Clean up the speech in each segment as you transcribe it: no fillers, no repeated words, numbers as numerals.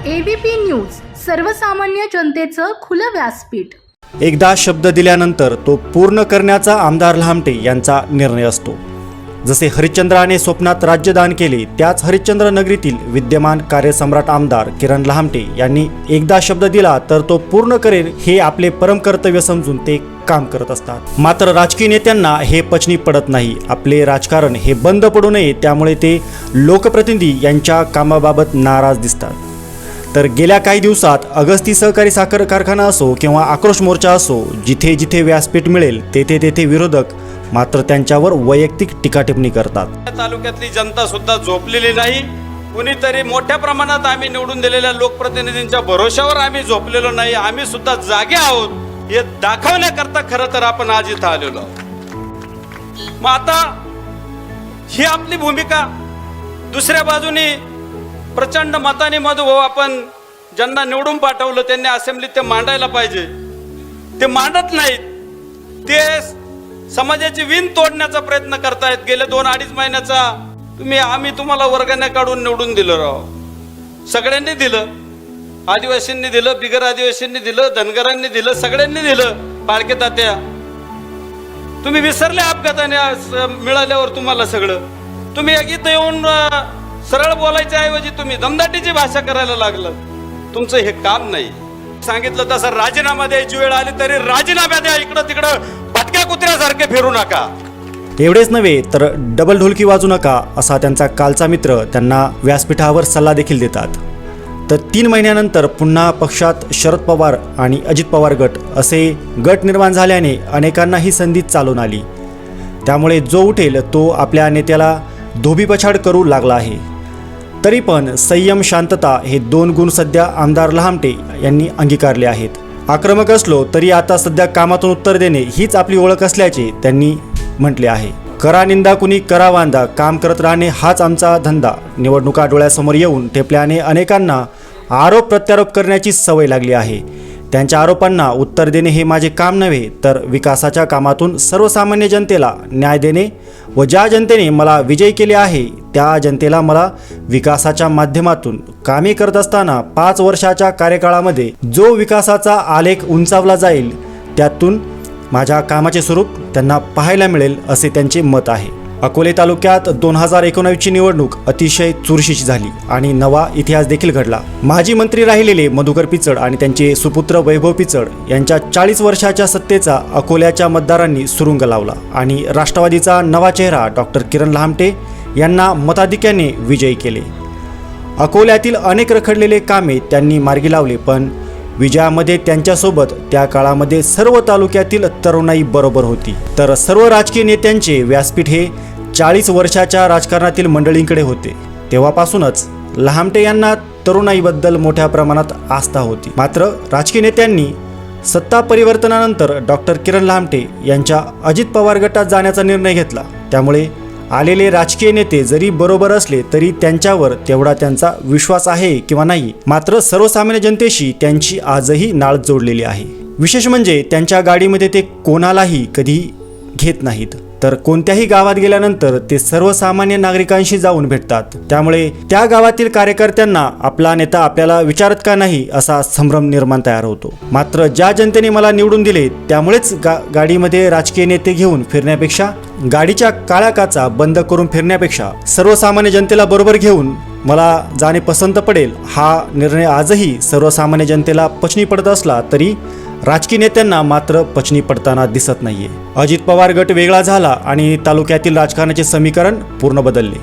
ABP news सर्वसामान्य जनतेचं खुलं व्यासपीठ। एकदा शब्द दिल्यानंतर तो पूर्ण करण्याचा आमदार लहामटे यांचा निर्णय असतो। जसे हरिश्चंद्राने स्वप्नात राज्यदान केले, त्याच हरिश्चंद्र नगरीतील विद्यमान कार्यसम्राट आमदार किरण लहामटे यांनी एकदा शब्द दिला तर तो पूर्ण करेल हे आपले परम कर्तव्य समजून ते काम करत असतात। मात्र राजकीय नेत्यांना हे पचनी पडत नाही। आपले राजकारण हे बंद पडू नये, त्यामुळे ते लोकप्रतिनिधी यांच्या कामाबाबत नाराज दिसतात। तर गेल्या काही दिवसात अगस्ती सहकारी साखर कारखाना असो किंवा आक्रोश मोर्चा असो, जिथे जिथे व्यासपीठ मिळेल तेथे तेथे विरोधक मात्र त्यांच्यावर वैयक्तिक टीका टिप्पणी करतात। तालुक्यातली जनता सुद्धा झोपलेली नाही। कुणीतरी मोठ्या प्रमाणात आम्ही निवडून दिलेल्या लोकप्रतिनिधींच्या भरोशावर आम्ही झोपलेलो नाही, आम्ही सुद्धा जागे आहोत हे दाखवण्याकरता खरं तर आपण आज इथं आलेलो आहोत। मग आता ही आपली भूमिका। दुसऱ्या बाजूने प्रचंड मताने मधुभाऊ आपण ज्यांना निवडून पाठवलं त्यांनी असेंब्लीत ते मांडायला पाहिजे, ते मांडत नाहीत। ते समाजाची विण तोडण्याचा प्रयत्न करतायत। गेले 2-2.5 महिन्याचा आम्ही तुम्हाला वर्गाने काढून निवडून दिलं राव, सगळ्यांनी दिलं, आदिवासींनी दिलं, बिगर आदिवासींनी दिलं, धनगरांनी दिलं, सगळ्यांनी दिलं। बाळके तात्या तुम्ही विसरले अपघाताने मिळाल्यावर तुम्हाला सगळं। तुम्ही इथं येऊन सरळ बोलायच्या ऐवजी तुम्ही दमदाटीची भाषा करायला लागलात। तुमचं हे काम नाही। सांगितलं तसं राजीनामा द्यायची वेळ आली तरी राजीनामा द्या, इकडं तिकडं भटक्या कुत्र्यासारखे फिरू नका। एवढेच नव्हे तर डबल ढोलकी वाजू नका असा त्यांचा कालचा मित्र त्यांना व्यासपीठावर सल्ला देखील देतात। तर 3 महिन्यानंतर पुन्हा पक्षात शरद पवार आणि अजित पवार गट असे गट निर्माण झाल्याने अनेकांना ही संधी चालून आली। त्यामुळे जो उठेल तो आपल्या नेत्याला धोबीपछाड करू लागला आहे। तरी पण संयम, शांतता हे 2 गुण सध्या आमदार लहामटे यांनी अंगीकारले आहेत। आक्रमक असलो तरी आता सध्या कामातून उत्तर देणे हीच आपली ओळख असल्याचे त्यांनी म्हटले आहे। करा निंदा कुणी करा वांदा, काम करत राहणे हाच आमचा धंदा। निवडणुका डोळ्यासमोर येऊन ठेपल्याने अनेकांना आरोप प्रत्यारोप करण्याची सवय लागली आहे। त्यांच्या आरोपांना उत्तर देणे हे माझे काम नव्हे, तर विकासाच्या कामातून सर्वसामान्य जनतेला न्याय देणे व ज्या जनतेने मला विजयी केले आहे त्या जनतेला मला विकासाच्या माध्यमातून कामे करत असताना 5 वर्षाच्या कार्यकाळामध्ये जो विकासाचा आलेख उंचावला जाईल त्यातून माझ्या कामाचे स्वरूप त्यांना पाहायला मिळेल असे त्यांचे मत आहे। अकोले तालुक्यात 2019ची निवडणूक अतिशय चुरशीची झाली आणि नवा इतिहास देखील घडला। माजी मंत्री राहिलेले मधुकर पिचड आणि त्यांचे सुपुत्र वैभव पिचड यांच्या 40 वर्षाच्या सत्तेचा अकोल्याच्या मतदारांनी सुरुंग लावला आणि राष्ट्रवादीचा नवा चेहरा डॉक्टर किरण लहामटे यांना मताधिक्याने विजयी केले। अकोल्यातील अनेक रखडलेले कामे त्यांनी मार्गी लावले, पण विजयामध्ये त्यांच्यासोबत त्या काळामध्ये सर्व तालुक्यातील तरुणाई बरोबर होती। तर सर्व राजकीय नेत्यांचे व्यासपीठ हे 40 वर्षाच्या राजकारणातील मंडळींकडे होते। तेव्हापासूनच लहामटे यांना तरुणाईबद्दल मोठ्या प्रमाणात आस्था होती। मात्र राजकीय नेत्यांनी सत्ता परिवर्तनानंतर डॉक्टर किरण लहामटे यांच्या अजित पवार गटात जाण्याचा निर्णय घेतला। त्यामुळे आलेले राजकीय नेते जरी बरोबर असले तरी त्यांच्यावर तेवढा त्यांचा विश्वास आहे किंवा नाही, मात्र सर्वसामान्य जनतेशी त्यांची आजही नाळ जोडलेली आहे। विशेष म्हणजे त्यांच्या गाडीमध्ये ते कोणालाही कधी घेत नाहीत, तर कोणत्याही गावात गेल्यानंतर ते सर्वसामान्य नागरिकांशी जाऊन भेटतात। त्यामुळे त्या गावातील कार्यकर्त्यांना आपला नेता आपल्याला विचारत का नाही असा संभ्रम निर्माण तयार होतो। मात्र ज्या जनतेने मला निवडून दिले त्यामुळेच गाडीमध्ये राजकीय नेते घेऊन फिरण्यापेक्षा, गाडीच्या काळ्या काचा बंद करून फिरण्यापेक्षा सर्वसामान्य जनतेला बरोबर घेऊन मला जाणे पसंत पडेल हा निर्णय आजही सर्वसामान्य जनतेला पचनी पडत असला तरी राजकीय नेत्यांना मात्र पचनी पडताना दिसत नाहीये। अजित पवार गट वेगळा झाला आणि तालुक्यातील राजकारणाचे समीकरण पूर्ण बदलले।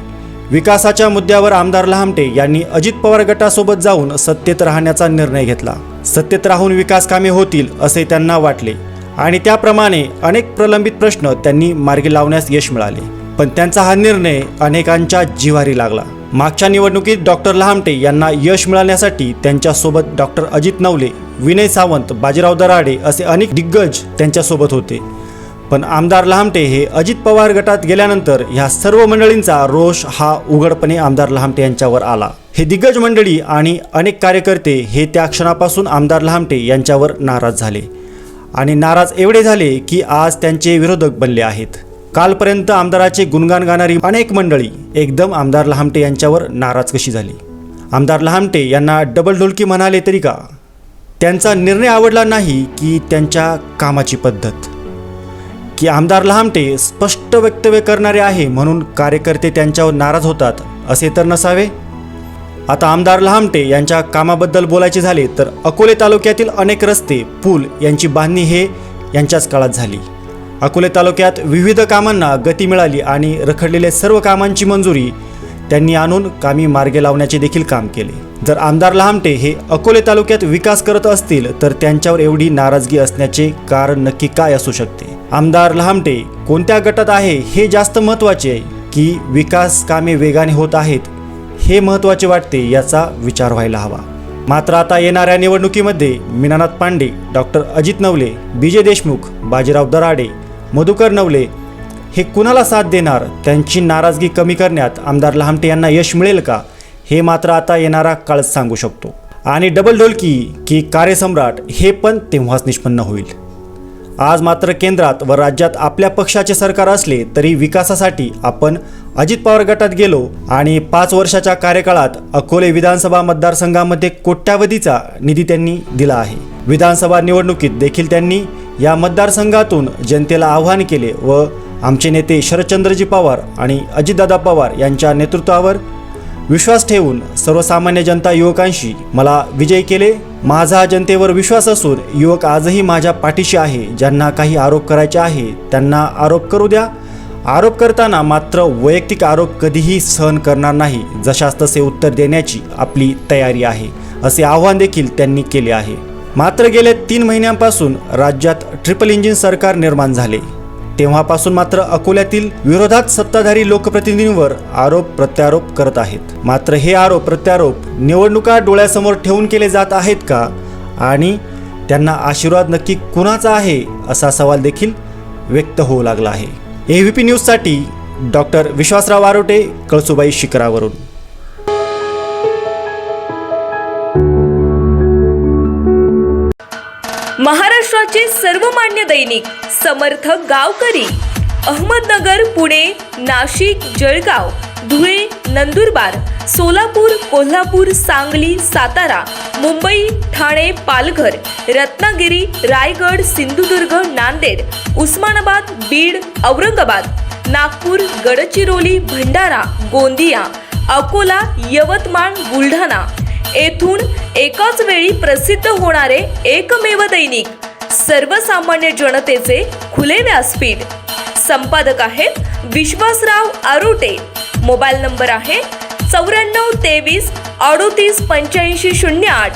विकासाच्या मुद्द्यावर आमदार लहामटे यांनी अजित पवार गटासोबत जाऊन सत्तेत राहण्याचा निर्णय घेतला। सत्तेत राहून विकास कामे होतील असे त्यांना वाटले आणि त्याप्रमाणे अनेक प्रलंबित प्रश्न त्यांनी मार्गी लावण्यास यश मिळाले। पण त्यांचा हा निर्णय अनेकांच्या जिव्हारी लागला। मागच्या निवडणुकीत डॉक्टर लहामटे यांना यश मिळवण्यासाठी त्यांच्यासोबत डॉक्टर अजित नवले, विनय सावंत, बाजीराव दराडे असे अनेक दिग्गज त्यांच्यासोबत होते। पण आमदार लहामटे हे अजित पवार गटात गेल्यानंतर ह्या सर्व मंडळींचा रोष हा उघडपणे आमदार लहामटे यांच्यावर आला। हे दिग्गज मंडळी आणि अनेक कार्यकर्ते हे त्या क्षणापासून आमदार लहामटे यांच्यावर नाराज झाले आणि नाराज एवढे झाले की आज त्यांचे विरोधक बनले आहेत। कालपर्यंत आमदाराचे गुणगान गाणारी अनेक मंडळी एकदम आमदार लहामटे यांच्यावर नाराज कशी झाली आमदार लहामटे यांना डबल ढोलकी म्हणाले तरी का? त्यांचा निर्णय आवडला नाही की त्यांच्या कामाची पद्धत? की आमदार लहामटे स्पष्ट वक्तव्य करणारे आहे म्हणून कार्यकर्ते त्यांच्यावर नाराज होतात असे तर नसावे? आता आमदार लहामटे यांच्या कामाबद्दल बोलायचे झाले तर अकोले तालुक्यातील अनेक रस्ते, पूल यांची बांधणी हे यांच्याच काळात झाली. अकोले तालुक्यात विविध कामांना गती मिळाली आणि रखडलेल्या सर्व कामांची मंजुरी त्यांनी आणून कामी मार्गे लावण्याचे देखील काम केले. जर आमदार लहामटे हे अकोले तालुक्यात विकास करत असतील तर त्यांच्यावर एवढी नाराजगी असण्याचे कारण नक्की काय असू शकते? आमदार लहामटे कोणत्या गटात आहे हे जास्त महत्त्वाचे आहे की विकास कामे वेगाने होत आहेत हे महत्त्वाचे वाटते याचा विचार व्हायला हवा. मात्र आता येणाऱ्या निवडणुकीमध्ये मीनानाथ पांडे, डॉक्टर अजित नवले, BJ देशमुख, बाजीराव दराडे, मधुकर नवले हे कुणाला साथ देणार? त्यांची नाराजगी कमी करण्यात आमदार लहामटे यांना यश मिळेल का? हे मात्र आता येणारा काळच सांगू शकतो. आणि डबल ढोलकी की कार्यसम्राट हे पण तेव्हाच निष्पन्न होईल. आज मात्र केंद्रात व राज्यात आपल्या पक्षाचे सरकार असले तरी विकासासाठी आपण अजित पवार गटात गेलो आणि 5 वर्षाच्या कार्यकाळात अकोले विधानसभा मतदारसंघामध्ये कोट्यावधीचा निधी त्यांनी दिला आहे. विधानसभा निवडणुकीत देखील त्यांनी या मतदारसंघातून जनतेला आवाहन केले व आमचे नेते शरदचंद्रजी पवार आणि अजितदादा पवार यांच्या नेतृत्वावर विश्वास ठेवून सर्वसामान्य जनता युवकांशी मला विजयी केले. माझा जनतेवर विश्वास असून युवक आजही माझ्या पाठीशी आहे. ज्यांना काही आरोप करायचे आहे त्यांना आरोप करू द्या. आरोप करताना मात्र वैयक्तिक आरोप कधीही सहन करणार नाही. जशास तसे उत्तर देण्याची आपली तयारी आहे असे आवाहन देखील त्यांनी केले आहे. मात्र गेल्या 3 महिन्यांपासून राज्यात ट्रिपल इंजिन सरकार निर्माण झाले तेव्हापासून मात्र अकोल्यातील विरोधात सत्ताधारी लोकप्रतिनिधींवर आरोप प्रत्यारोप करत आहेत. मात्र हे आरोप प्रत्यारोप निवडणुका डोळ्यासमोर ठेवून केले जात आहेत का? आणि त्यांना आशीर्वाद नक्की कुणाचा आहे असा सवाल देखील व्यक्त होऊ लागला आहे. AVP न्यूजसाठी डॉक्टर विश्वासराव आरोटे, कळसुबाई शिखरावरून. महाराष्ट्राचे सर्वमान्य दैनिक समर्थ गावकरी, अहमदनगर, पुणे, नाशिक, जळगाव, धुळे, नंदुरबार, सोलापूर, कोल्हापूर, सांगली, सातारा, मुंबई, ठाणे, पालघर, रत्नागिरी, रायगड, सिंधुदुर्ग, नांदेड, उस्मानाबाद, बीड, औरंगाबाद, नागपूर, गडचिरोली, भंडारा, गोंदिया, अकोला, यवतमाळ, बुलढाणा येथून एकाच वेळी प्रसिद्ध होणारे एकमेव दैनिक, सर्वसामान्य जनतेचे खुले व्यासपीठ. संपादक आहेत विश्वासराव आरोटे. मोबाईल नंबर आहे 94 23 38 85 08.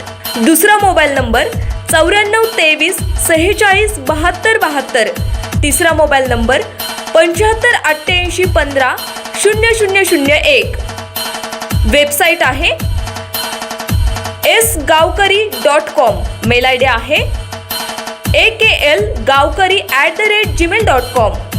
दुसरा मोबाईल नंबर 94 23 46 72 72. तिसरा मोबाईल नंबर 75 88 15 0001. वेबसाईट आहे sgavkari.com. मेल आयडी आहे AKLgavkari@gmail.com.